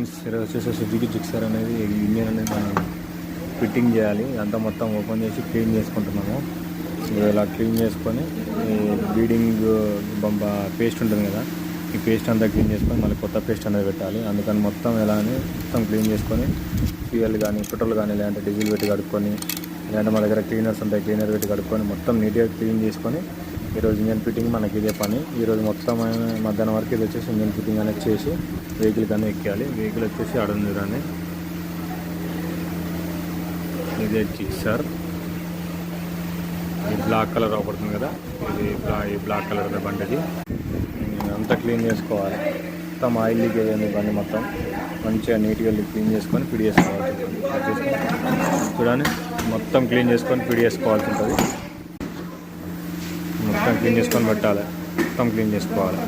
ఈరోజు వచ్చేసి Suzuki Gixxer అనేది ఇంజన్ అనేది మనం ఫిట్టింగ్ చేయాలి. అంతా మొత్తం ఓపెన్ చేసి క్లీన్ చేసుకుంటున్నాము. ఇలా క్లీన్ చేసుకొని ఈ బీడింగ్ పేస్ట్ ఉంటుంది కదా, ఈ పేస్ట్ అంతా క్లీన్ చేసుకొని మళ్ళీ కొత్త పేస్ట్ అనేది పెట్టాలి. అందుకని మొత్తం ఎలా అని మొత్తం క్లీన్ చేసుకొని ఫ్యూయల్ కానీ పెట్రోల్ కానీ లేదంటే డీజిల్ పెట్టి కడుక్కొని, లేదంటే మా దగ్గర క్లీనర్స్ ఉంటాయి, క్లీనర్ పెట్టి కడుక్కొని మొత్తం నీట్గా క్లీన్ చేసుకొని ఈరోజు ఇంజన్ ఫిట్టింగ్ మనకి ఇదే పని. ఈరోజు మొత్తం మధ్యాహ్నం వరకు ఇది వచ్చేసి ఇంజన్ ఫిట్టింగ్ అనేది చేసి వెహికల్ కానీ ఎక్కాలి. వెహికల్ వచ్చేసి అడుంది కానీ ఇదే జిక్సర్. ఈ బ్లాక్ కలర్ అవపడుతుంది కదా, ఈ బ్లాక్ కలర్ బండిది అంతా క్లీన్ చేసుకోవాలి. మొత్తం ఆయిల్ లీకేజ్ అయింది బండి మొత్తం మంచిగా నీట్గా క్లీన్ చేసుకొని ఫిట్ చేసుకోవాల్సి ఉంటుంది. చూడండి మొత్తం క్లీన్ చేసుకొని ఫిట్ చేసుకోవాల్సి ఉంటుంది. మొత్తం క్లీన్ చేసుకొని పెట్టాలి, మొత్తం క్లీన్ చేసుకోవాలి.